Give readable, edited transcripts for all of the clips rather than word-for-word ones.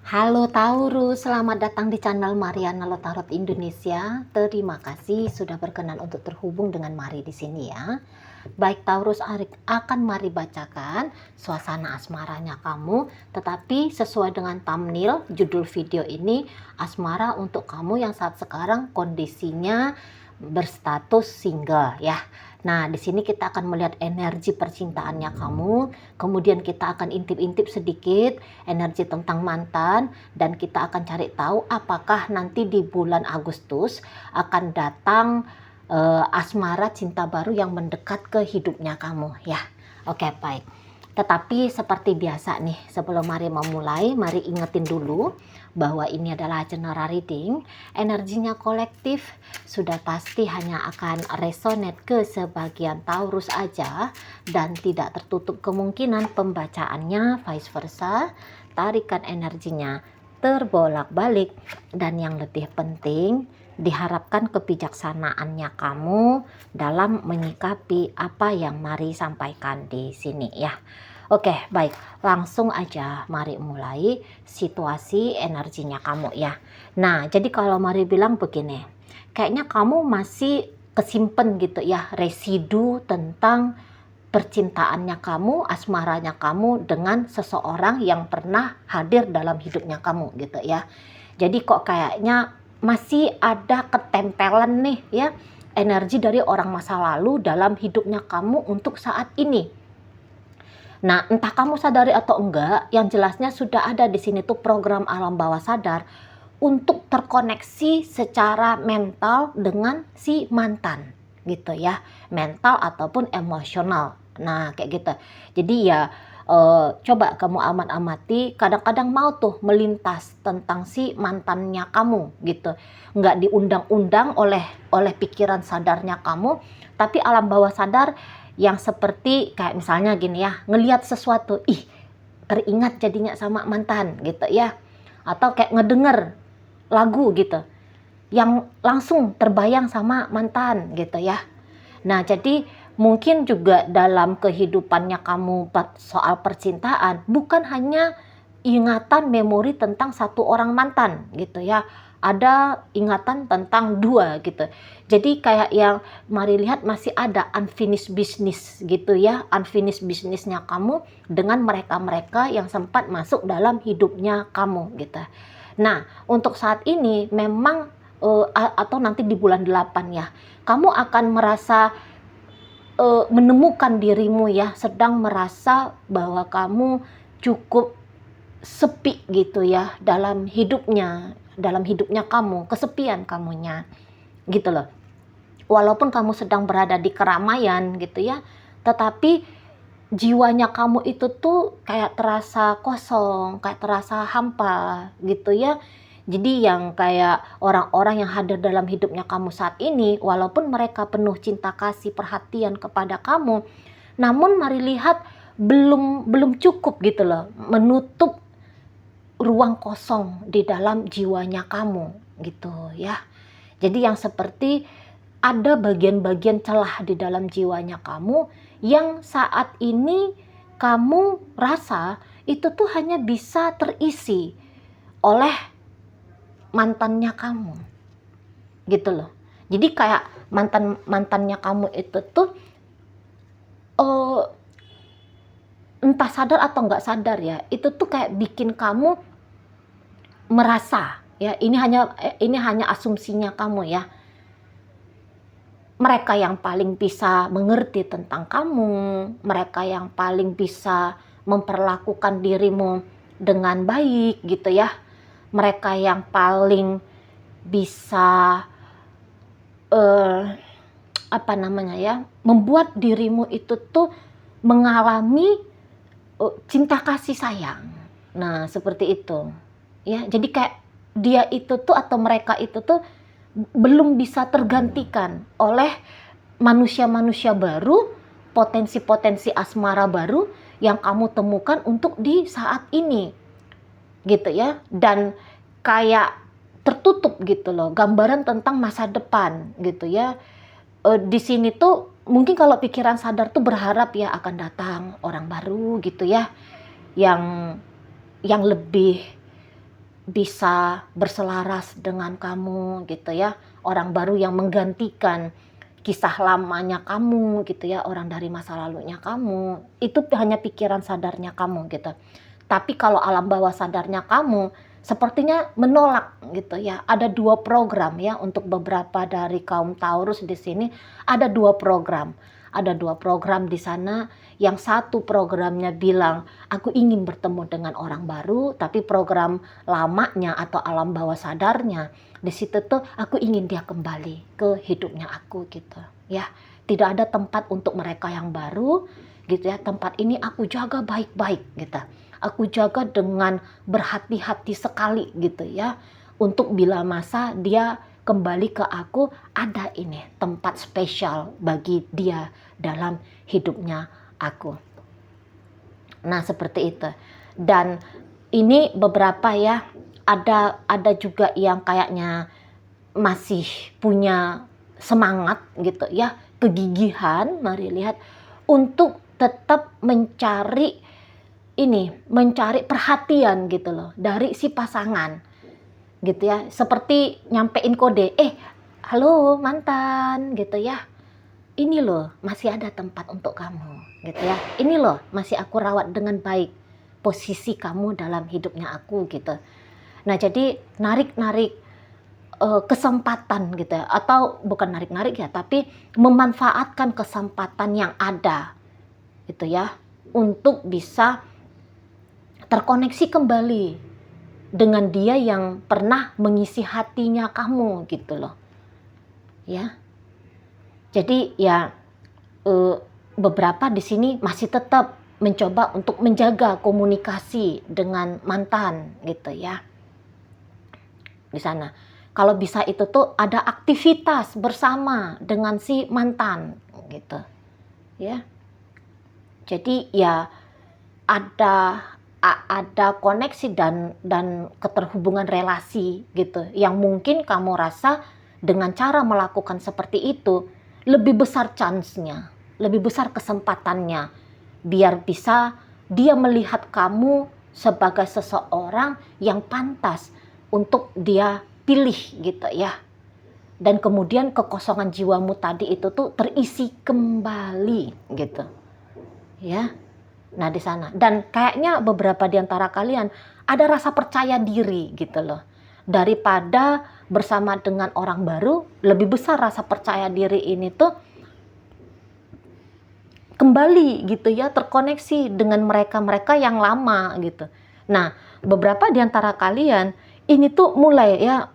Halo Taurus, selamat datang di channel Mariana Lotarot Indonesia. Terima kasih sudah berkenan untuk terhubung dengan Mari di sini ya. Baik Taurus, akan Mari bacakan suasana asmaranya kamu, tetapi sesuai dengan thumbnail judul video ini, asmara untuk kamu yang saat sekarang kondisinya berstatus single ya. Nah, di sini kita akan melihat energi percintaannya kamu, kemudian kita akan intip-intip sedikit energi tentang mantan, dan kita akan cari tahu apakah nanti di bulan Agustus akan datang asmara cinta baru yang mendekat ke hidupnya kamu ya. Oke, baik. Tetapi seperti biasa nih, sebelum Mari memulai, mari ingetin dulu bahwa ini adalah general reading. Energinya kolektif, sudah pasti hanya akan resonate ke sebagian Taurus aja, dan tidak tertutup kemungkinan pembacaannya vice versa, tarikan energinya terbolak-balik, dan yang lebih penting, diharapkan kebijaksanaannya kamu dalam menyikapi apa yang Mari sampaikan di sini ya. Oke, baik. Langsung aja Mari mulai situasi energinya kamu ya. Nah, jadi kalau Mari bilang begini, kayaknya kamu masih kesimpan gitu ya, residu tentang percintaannya kamu, asmaranya kamu dengan seseorang yang pernah hadir dalam hidupnya kamu gitu ya. Jadi kok kayaknya masih ada ketempelan nih ya, energi dari orang masa lalu dalam hidupnya kamu untuk saat ini. Nah, entah kamu sadari atau enggak, yang jelasnya sudah ada di sini tuh program alam bawah sadar untuk terkoneksi secara mental dengan si mantan gitu ya, mental ataupun emosional. Nah, kayak gitu. Jadi ya coba kamu amati, kadang-kadang mau tuh melintas tentang si mantannya kamu gitu. Nggak diundang-undang oleh pikiran sadarnya kamu, tapi alam bawah sadar yang seperti kayak misalnya gini ya, ngelihat sesuatu, ih teringat jadinya sama mantan gitu ya, atau kayak ngedenger lagu gitu yang langsung terbayang sama mantan gitu ya. Nah, jadi mungkin juga dalam kehidupannya kamu soal percintaan bukan hanya ingatan memori tentang satu orang mantan gitu ya, ada ingatan tentang dua gitu. Jadi kayak yang Mari lihat masih ada unfinished business gitu ya, unfinished businessnya kamu dengan mereka-mereka yang sempat masuk dalam hidupnya kamu gitu. Nah, untuk saat ini memang atau nanti di bulan 8 ya, kamu akan merasa menemukan dirimu ya, sedang merasa bahwa kamu cukup sepi gitu ya dalam hidupnya kamu, kesepian kamunya gitu loh. Walaupun kamu sedang berada di keramaian gitu ya, tetapi jiwanya kamu itu tuh kayak terasa kosong, kayak terasa hampa gitu ya. Jadi yang kayak orang-orang yang hadir dalam hidupnya kamu saat ini, walaupun mereka penuh cinta kasih perhatian kepada kamu, namun Mari lihat belum cukup gitu loh, menutup ruang kosong di dalam jiwanya kamu gitu ya. Jadi yang seperti ada bagian-bagian celah di dalam jiwanya kamu yang saat ini kamu rasa itu tuh hanya bisa terisi oleh mantannya kamu gitu loh. Jadi kayak mantannya kamu itu tuh entah sadar atau nggak sadar ya, itu tuh kayak bikin kamu merasa ya, ini hanya asumsinya kamu ya, mereka yang paling bisa mengerti tentang kamu, mereka yang paling bisa memperlakukan dirimu dengan baik gitu ya, mereka yang paling bisa membuat dirimu itu tuh mengalami cinta kasih sayang. Nah, seperti itu. Ya, jadi kayak dia itu tuh atau mereka itu tuh belum bisa tergantikan oleh manusia-manusia baru, potensi-potensi asmara baru yang kamu temukan untuk di saat ini. Gitu ya. Dan kayak tertutup gitu loh, gambaran tentang masa depan gitu ya. Di sini tuh mungkin kalau pikiran sadar tuh berharap ya akan datang orang baru gitu ya, yang lebih bisa berselaras dengan kamu gitu ya. Orang baru yang menggantikan kisah lamanya kamu gitu ya, orang dari masa lalunya kamu. Itu hanya pikiran sadarnya kamu gitu. Tapi kalau alam bawah sadarnya kamu sepertinya menolak gitu ya. Ada 2 program ya untuk beberapa dari kaum Taurus di sini, ada 2 program. Ada 2 program di sana. Yang satu programnya bilang, aku ingin bertemu dengan orang baru, tapi program lamanya atau alam bawah sadarnya di situ tuh aku ingin dia kembali ke hidupnya aku gitu ya. Tidak ada tempat untuk mereka yang baru gitu ya. Tempat ini aku jaga baik-baik gitu. Aku jaga dengan berhati-hati sekali gitu ya. Untuk bila masa dia kembali ke aku, ada ini tempat spesial bagi dia dalam hidupnya aku. Nah, seperti itu. Dan ini beberapa ya, ada juga yang kayaknya masih punya semangat gitu ya, kegigihan, mari lihat, untuk tetap mencari perhatian gitu loh dari si pasangan gitu ya, seperti nyampein kode, halo mantan gitu ya, ini loh masih ada tempat untuk kamu gitu ya, ini loh masih aku rawat dengan baik posisi kamu dalam hidupnya aku gitu. Nah, jadi narik-narik kesempatan gitu ya, atau bukan narik-narik ya, tapi memanfaatkan kesempatan yang ada gitu ya, untuk bisa terkoneksi kembali dengan dia yang pernah mengisi hatinya kamu gitu loh ya. Jadi ya beberapa di sini masih tetap mencoba untuk menjaga komunikasi dengan mantan gitu ya di sana. Kalau bisa itu tuh ada aktivitas bersama dengan si mantan gitu ya. Jadi ya ada koneksi dan keterhubungan relasi gitu yang mungkin kamu rasa dengan cara melakukan seperti itu lebih besar chance-nya, lebih besar kesempatannya biar bisa dia melihat kamu sebagai seseorang yang pantas untuk dia pilih gitu ya. Dan kemudian kekosongan jiwamu tadi itu tuh terisi kembali gitu ya. Nah, di sana. Dan kayaknya beberapa di antara kalian ada rasa percaya diri gitu loh. Daripada bersama dengan orang baru, lebih besar rasa percaya diri ini tuh kembali gitu ya, terkoneksi dengan mereka-mereka yang lama gitu. Nah, beberapa di antara kalian ini tuh mulai ya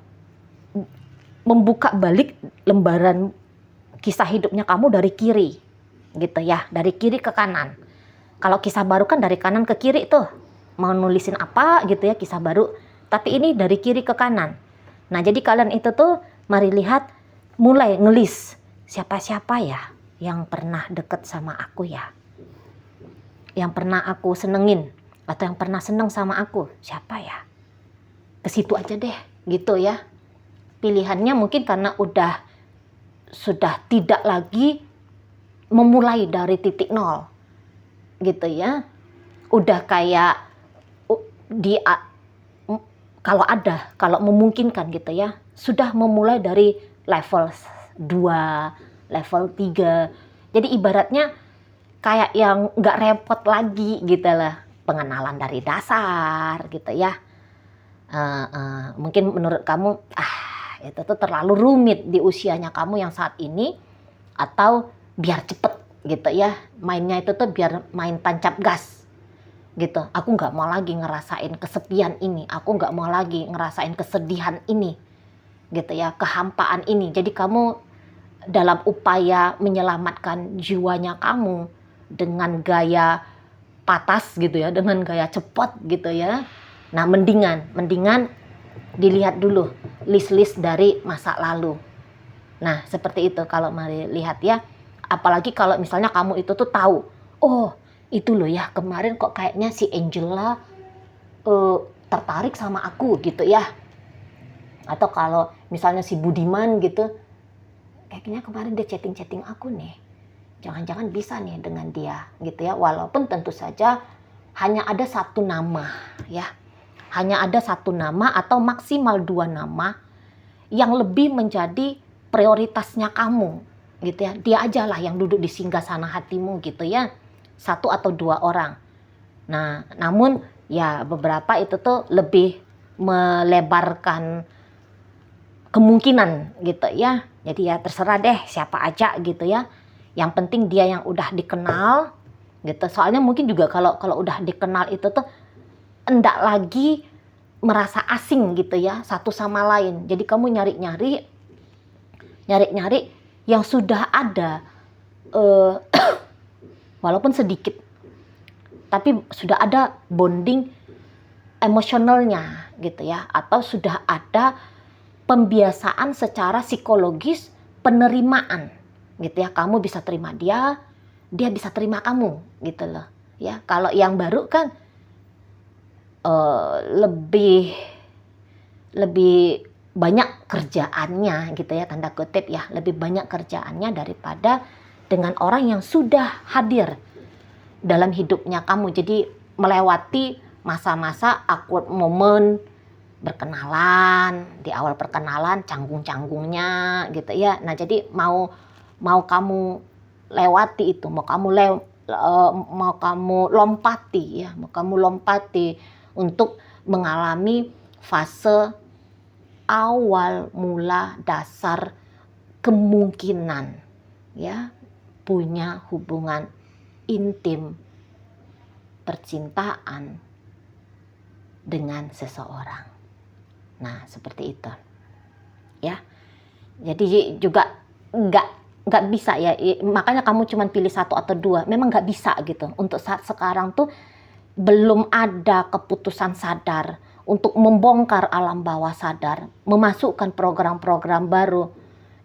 membuka balik lembaran kisah hidupnya kamu dari kiri gitu ya, dari kiri ke kanan. Kalau kisah baru kan dari kanan ke kiri tuh, mau nulisin apa gitu ya kisah baru, tapi ini dari kiri ke kanan. Nah, jadi kalian itu tuh mari lihat mulai ngelis siapa-siapa ya yang pernah deket sama aku ya, yang pernah aku senengin atau yang pernah seneng sama aku, siapa ya, ke situ aja deh gitu ya. Pilihannya mungkin karena sudah tidak lagi memulai dari titik nol gitu ya, udah kayak kalau memungkinkan gitu ya, sudah memulai dari level 2, level 3. Jadi ibaratnya kayak yang nggak repot lagi gitu lah, pengenalan dari dasar gitu ya. Mungkin menurut kamu itu tuh terlalu rumit di usianya kamu yang saat ini, atau biar cepet gitu ya, mainnya itu tuh biar main tancap gas gitu. Aku nggak mau lagi ngerasain kesepian ini, aku nggak mau lagi ngerasain kesedihan ini gitu ya, kehampaan ini. Jadi kamu dalam upaya menyelamatkan jiwanya kamu dengan gaya patas gitu ya, dengan gaya cepot gitu ya. Nah, mendingan dilihat dulu list-list dari masa lalu. Nah, seperti itu kalau mari lihat ya. Apalagi kalau misalnya kamu itu tuh tahu, oh itu loh ya, kemarin kok kayaknya si Angela tertarik sama aku gitu ya. Atau kalau misalnya si Budiman gitu, kayaknya kemarin dia chatting aku nih. Jangan-jangan bisa nih dengan dia gitu ya. Walaupun tentu saja hanya ada satu nama ya. hanya ada satu nama atau maksimal 2 nama yang lebih menjadi prioritasnya kamu gitu ya. Dia aja lah yang duduk di singgasana hatimu gitu ya, 1 atau 2 orang. Nah, namun ya beberapa itu tuh lebih melebarkan kemungkinan gitu ya. Jadi ya terserah deh siapa aja gitu ya. Yang penting dia yang udah dikenal gitu. Soalnya mungkin juga kalau udah dikenal itu tuh enggak lagi merasa asing gitu ya satu sama lain. Jadi kamu nyari-nyari yang sudah ada walaupun sedikit, tapi sudah ada bonding emosionalnya gitu ya, atau sudah ada pembiasaan secara psikologis penerimaan gitu ya. Kamu bisa terima dia, dia bisa terima kamu gitu loh ya. Kalau yang baru kan lebih banyak kerjaannya gitu ya, tanda kutip ya, lebih banyak kerjaannya daripada dengan orang yang sudah hadir dalam hidupnya kamu. Jadi melewati masa-masa awkward moment, berkenalan, di awal perkenalan canggung-canggungnya gitu ya. Nah, jadi mau kamu lewati itu, mau kamu lompati ya, mau kamu lompati untuk mengalami fase awal mula dasar kemungkinan ya punya hubungan intim percintaan dengan seseorang. Nah, seperti itu ya. Jadi juga nggak bisa ya, makanya kamu cuma pilih 1 atau 2, memang nggak bisa gitu. Untuk saat sekarang tuh belum ada keputusan sadar untuk membongkar alam bawah sadar, memasukkan program-program baru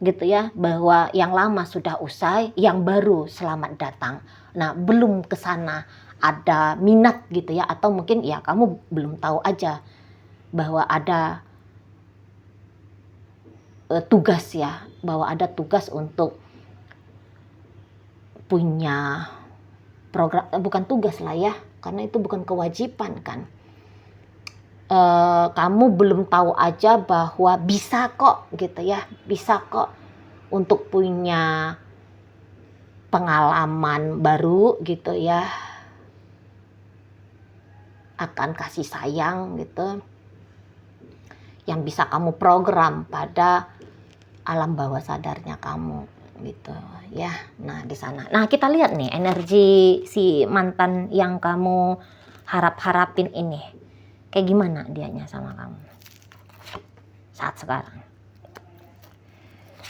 gitu ya, bahwa yang lama sudah usai, yang baru selamat datang. Nah, belum ke sana ada minat gitu ya, atau mungkin ya kamu belum tahu aja bahwa ada tugas ya, bahwa ada tugas untuk punya program, bukan tugas lah ya, karena itu bukan kewajiban kan. Kamu belum tahu aja bahwa bisa kok gitu ya, bisa kok untuk punya pengalaman baru gitu ya, akan kasih sayang gitu, yang bisa kamu program pada alam bawah sadarnya kamu gitu ya. Nah, di sana. Nah, kita lihat nih energi si mantan yang kamu harapin ini. Kayak gimana dianya sama kamu saat sekarang?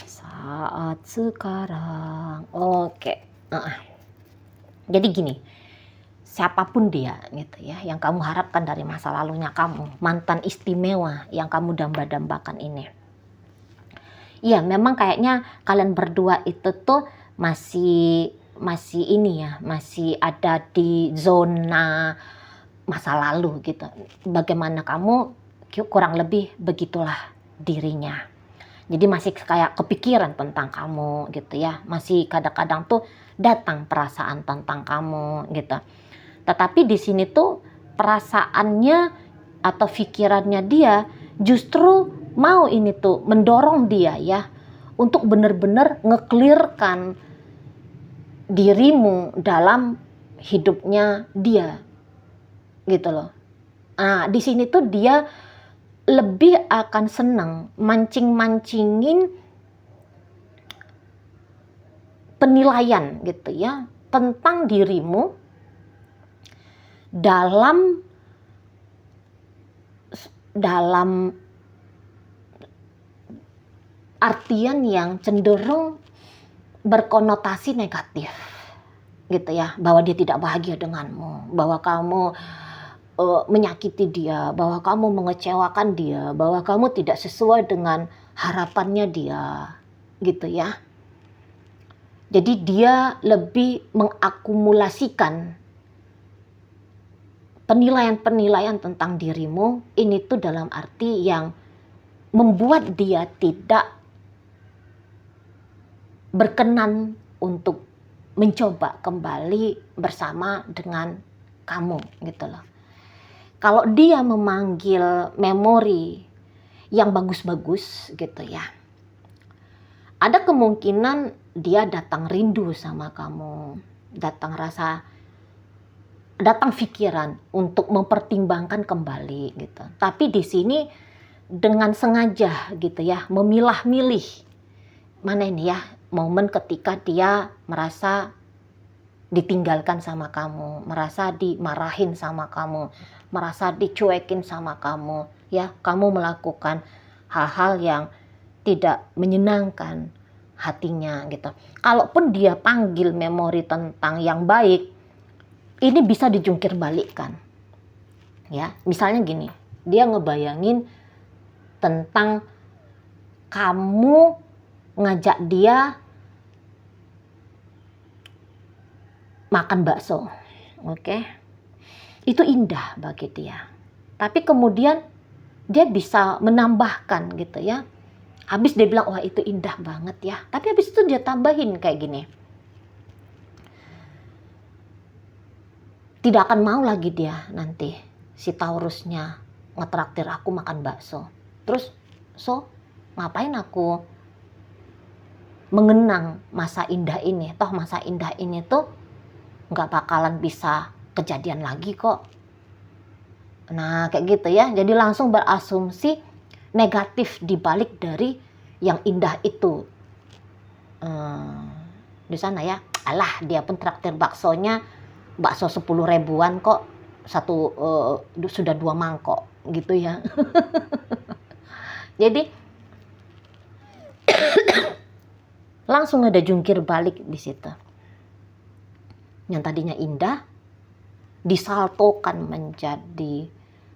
Saat sekarang. Oke. Jadi gini, siapapun dia gitu ya, yang kamu harapkan dari masa lalunya kamu, mantan istimewa yang kamu damba-dambakan ini. Iya, memang kayaknya kalian berdua itu tuh masih ini ya, masih ada di zona masa lalu gitu. Bagaimana kamu, kurang lebih begitulah dirinya. Jadi masih kayak kepikiran tentang kamu gitu ya. Masih kadang-kadang tuh datang perasaan tentang kamu gitu. Tetapi di sini tuh perasaannya atau pikirannya dia justru mau ini tuh mendorong dia ya untuk benar-benar nge-clearkan dirimu dalam hidupnya dia gitu loh. Nah, di sini tuh dia lebih akan senang mancing-mancingin penilaian gitu ya tentang dirimu dalam artian yang cenderung berkonotasi negatif gitu ya, bahwa dia tidak bahagia denganmu, bahwa kamu menyakiti dia, bahwa kamu mengecewakan dia, bahwa kamu tidak sesuai dengan harapannya dia gitu ya. Jadi dia lebih mengakumulasikan penilaian-penilaian tentang dirimu ini tuh dalam arti yang membuat dia tidak berkenan untuk mencoba kembali bersama dengan kamu gitu loh. Kalau dia memanggil memori yang bagus-bagus gitu ya, ada kemungkinan dia datang rindu sama kamu, datang pikiran untuk mempertimbangkan kembali gitu. Tapi di sini dengan sengaja gitu ya, memilah-milih mana ini ya momen ketika dia merasa ditinggalkan sama kamu, merasa dimarahin sama kamu, merasa dicuekin sama kamu, ya kamu melakukan hal-hal yang tidak menyenangkan hatinya gitu. Kalaupun dia panggil memori tentang yang baik, ini bisa dijungkir balikkan. Ya, misalnya gini, dia ngebayangin tentang kamu ngajak dia makan bakso. Oke. Itu indah bagi dia. Tapi kemudian dia bisa menambahkan gitu ya. Habis dia bilang, wah itu indah banget ya. Tapi habis itu dia tambahin kayak gini. Tidak akan mau lagi dia nanti si Taurusnya ngetraktir aku makan bakso. Terus, ngapain aku mengenang masa indah ini? Toh masa indah ini tuh nggak bakalan bisa kejadian lagi kok. Nah kayak gitu ya. Jadi langsung berasumsi negatif dibalik dari yang indah itu. Di sana ya, alah dia pun traktir baksonya, bakso 10 ribuan kok, sudah 2 mangkok gitu ya. Jadi langsung ada jungkir balik di situ. Yang tadinya indah disaltokan menjadi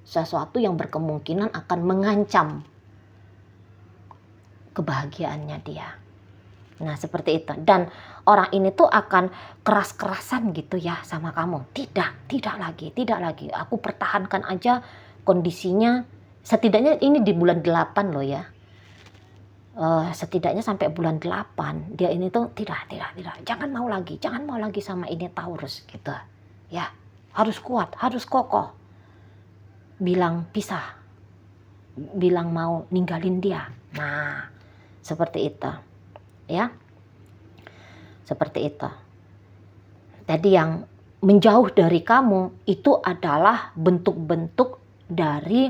sesuatu yang berkemungkinan akan mengancam kebahagiaannya dia. Nah seperti itu. Dan orang ini tuh akan keras-kerasan gitu ya sama kamu. Tidak lagi. Aku pertahankan aja kondisinya. Setidaknya ini di bulan 8 loh ya. Setidaknya sampai bulan 8 dia ini tuh tidak. Jangan mau lagi sama ini Taurus gitu. Ya, harus kuat, harus kokoh. Bilang pisah. Bilang mau ninggalin dia. Nah, seperti itu. Ya. Seperti itu. Jadi yang menjauh dari kamu itu adalah bentuk-bentuk dari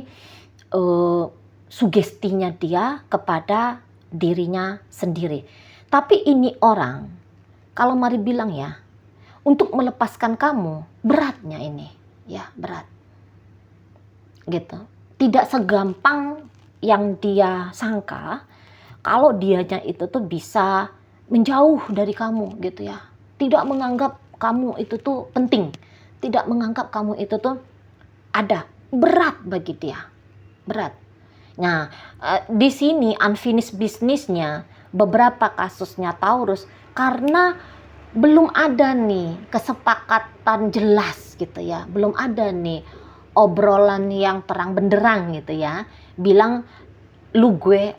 sugestinya dia kepada dirinya sendiri. Tapi ini orang, kalau mari bilang ya, untuk melepaskan kamu beratnya ini, ya berat. Gitu. Tidak segampang yang dia sangka kalau dianya itu tuh bisa menjauh dari kamu gitu ya. Tidak menganggap kamu itu tuh penting. Tidak menganggap kamu itu tuh ada. Berat bagi dia. Berat. Nah, di sini unfinished business-nya beberapa kasusnya Taurus karena belum ada nih kesepakatan jelas gitu ya. Belum ada nih obrolan yang terang benderang gitu ya. Bilang lu gue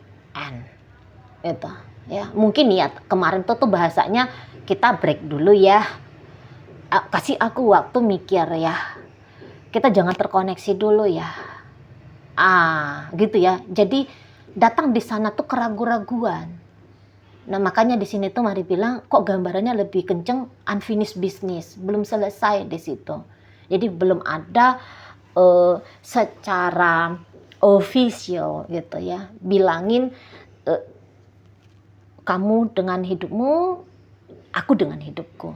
gitu ya. Mungkin ya kemarin tuh bahasanya kita break dulu ya. Kasih aku waktu mikir ya. Kita jangan terkoneksi dulu ya. Gitu ya. Jadi datang di sana tuh keraguan-raguan. Nah, makanya di sini tuh mari bilang kok gambarannya lebih kenceng unfinished business, belum selesai di situ. Jadi belum ada secara official gitu ya. Bilangin kamu dengan hidupmu, aku dengan hidupku.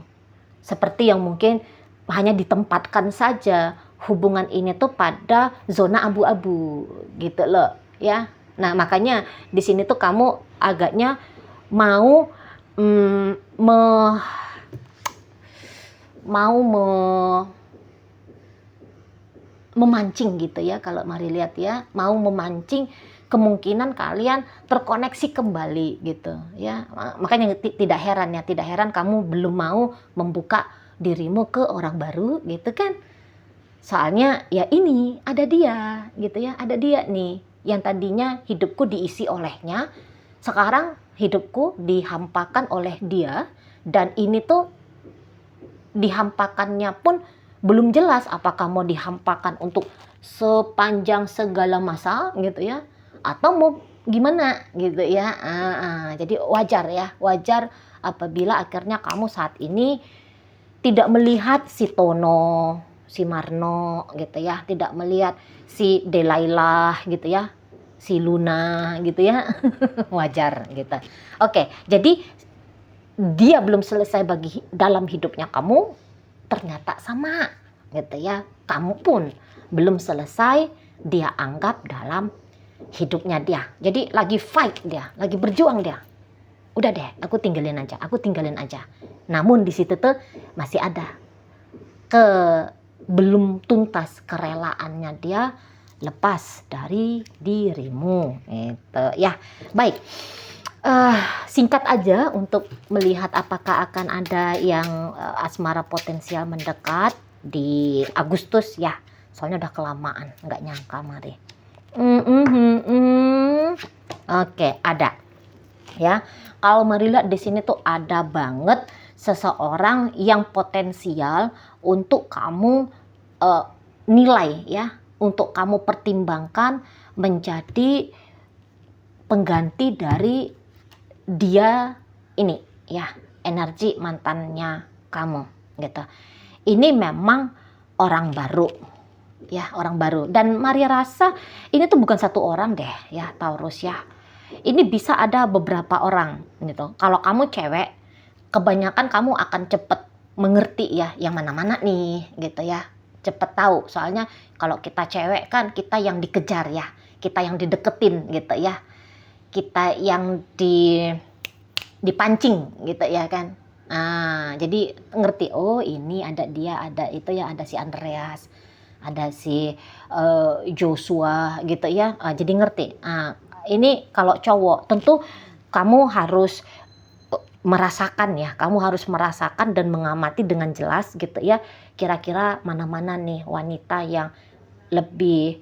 Seperti yang mungkin hanya ditempatkan saja hubungan ini tuh pada zona abu-abu gitu loh ya. Nah makanya di sini tuh kamu agaknya mau memancing gitu ya, kalau mari lihat ya, mau memancing kemungkinan kalian terkoneksi kembali gitu ya. Makanya tidak heran kamu belum mau membuka dirimu ke orang baru gitu kan. Soalnya ya ini ada dia gitu ya, ada dia nih yang tadinya hidupku diisi olehnya, sekarang hidupku dihampakan oleh dia, dan ini tuh dihampakannya pun belum jelas apakah mau dihampakan untuk sepanjang segala masa gitu ya, atau mau gimana gitu ya. Jadi wajar ya, wajar apabila akhirnya kamu saat ini tidak melihat si Tono, si Marno gitu ya, tidak melihat si Delilah gitu ya, si Luna gitu ya. Wajar gitu. Oke, jadi dia belum selesai bagi dalam hidupnya kamu, ternyata sama gitu ya. Kamu pun belum selesai dia anggap dalam hidupnya dia. Jadi lagi fight dia, lagi berjuang dia. Udah deh, aku tinggalin aja. Namun di situ tuh masih ada belum tuntas kerelaannya dia lepas dari dirimu. Itu ya. Baik. Singkat aja untuk melihat apakah akan ada yang asmara potensial mendekat di Agustus ya. Soalnya udah kelamaan, nggak nyangka Mari. Oke, ada. Ya, kalau Mari lihat di sini tuh ada banget seseorang yang potensial untuk kamu nilai ya, untuk kamu pertimbangkan menjadi pengganti dari dia ini ya, energi mantannya kamu gitu. Ini memang orang baru ya, orang baru. Dan Mari rasa ini tuh bukan satu orang deh ya, Taurus ya. Ini bisa ada beberapa orang gitu. Kalau kamu cewek, kebanyakan kamu akan cepet mengerti ya yang mana-mana nih gitu ya. Cepet tahu, soalnya kalau kita cewek kan kita yang dikejar ya, kita yang dideketin gitu ya, kita yang dipancing gitu ya kan. Jadi ngerti, oh ini ada dia, ada itu ya, ada si Andreas, ada si Joshua gitu ya. Jadi ngerti. Ini kalau cowok tentu kamu harus merasakan ya, kamu harus merasakan dan mengamati dengan jelas gitu ya, kira-kira mana-mana nih wanita yang lebih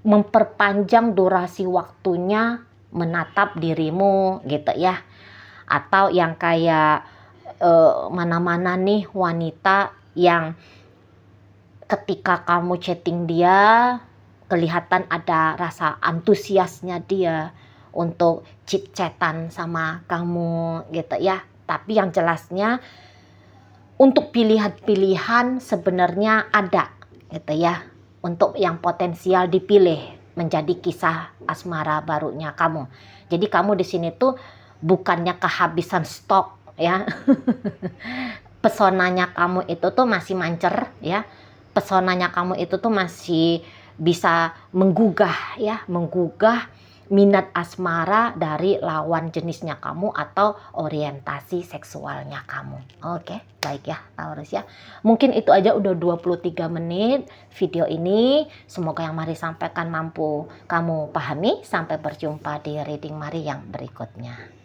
memperpanjang durasi waktunya menatap dirimu gitu ya, atau yang kayak mana-mana nih wanita yang ketika kamu chatting dia kelihatan ada rasa antusiasnya dia untuk chit-chatan sama kamu gitu ya. Tapi yang jelasnya untuk pilihan-pilihan sebenarnya ada gitu ya, untuk yang potensial dipilih menjadi kisah asmara barunya kamu. Jadi kamu di sini tuh bukannya kehabisan stok ya. Pesonanya kamu itu tuh masih mancer ya. Pesonanya kamu itu tuh masih bisa menggugah ya, menggugah minat asmara dari lawan jenisnya kamu atau orientasi seksualnya kamu. Oke, baik ya Taurus ya. Mungkin itu aja, udah 23 menit video ini. Semoga yang Mari sampaikan mampu kamu pahami. Sampai berjumpa di reading Mari yang berikutnya.